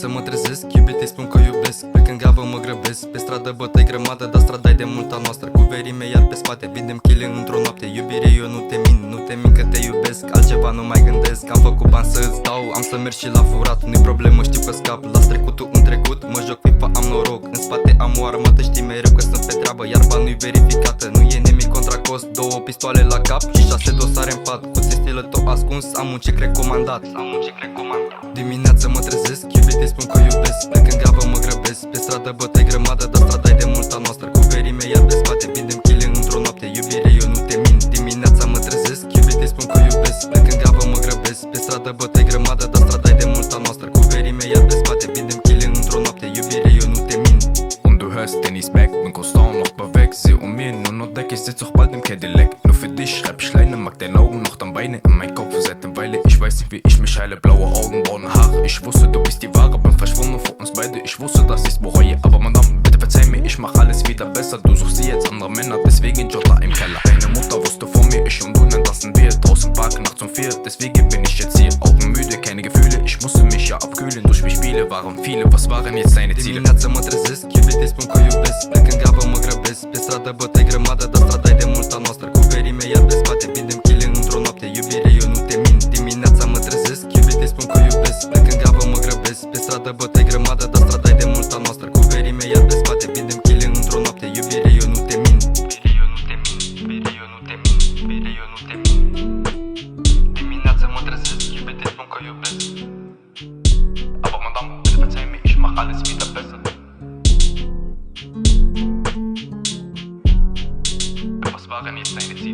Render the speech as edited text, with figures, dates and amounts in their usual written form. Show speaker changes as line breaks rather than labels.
Dimineața mă trezesc, iubitei spun că iubesc. Plec în gavă, mă grăbesc. Pe stradă bătăi grămadă, dar strada-i de multa noastră. Cu verii mei iar pe spate, vindem chile într-o noapte. Iubire, eu nu te mint, nu te mint că te iubesc. Altceva nu mai gândesc, am făcut bani să îți dau. Am să merg și la furat, nu-i problemă, știu că scap. Las trecutul în trecut, mă joc FIFA, am noroc. În spate am o armată, știi mereu că sunt pe treabă. Iar bani nu-i verificată, nu e nimic contra cost. 2 pistoale la cap și 6 dosare în pat. Cu stilă tot ascuns, am un cec recomandat. Dimineața mă trezesc, iubitei spun că iubesc. Plec în gavă, mă grăbesc. Pe stradă bătăi grămadă, dar strada-i de multa noastră. Cu verii mei iar pe spate, vindem chile într-o noapte. Iubire, eu nu te mint. Dimineața mă trezesc, iubitei spun că iubesc. Plec în gavă, mă grăbesc. Pe stradă bătăi grămadă, dar strada-i de multa noastră. Cu verii mei iar pe spate, vindem chile într-o noapte. Iubire, eu nu te mint.
Und du hörst den ich back, bin konstant noch bei weg. Sie mir nur noch Deck, ich sitz auch bald im Cadillac. Nur für dich schreib ich Leine, mag deine Augen noch dann Beine in mein Kopf seit der Weile. Ich weiß nicht wie ich mich heile, blaue Augen, braune Haare. Ich wusste du bist die Wahre, bin verschwunden vor uns beide. Ich wusste dass ich's bereue, aber Madame, bitte verzeih mir, ich mach alles wieder besser. Du suchst sie jetzt andere Männer, deswegen Jotta im Keller. Deine Mutter wusste von mir, ich und du, dann lassen wir draußen Park nachts um 4. Deswegen bin ich jetzt hier, augenmüde, keine Gefühle. Ich musste mich ja abkühlen, durch mich Spiele waren viele. Was waren jetzt deine Ziele?
Dimineața mă trezesc, iubitei spun că iubesc. Plec în gavă, mă grăbesc. Pe stradă bătăi grămadă, dar strada-i de multa noastră. Cu verii mei iar pe spate, vindem chile într-o noapte. Iubire, eu nu te mint. Dimineața mă trezesc, iubitei spun că iubesc. Plec în gavă, mă grăbesc. Pe stradă bătăi grămadă, dar strada-i de multa noastră. Cu verii mei iar pe spate, vindem chile într-o noapte. Iubire, eu nu te mint. Iubire, eu nu te mint. Iubire, eu nu te mint. Iubire, eu nu te mint. Dimineața mă trezesc, iubitei spun că iubesc.
Aber Madame, bitte verzeih mir, ich mach alles wieder besser. Was waren jetzt deine Ziele?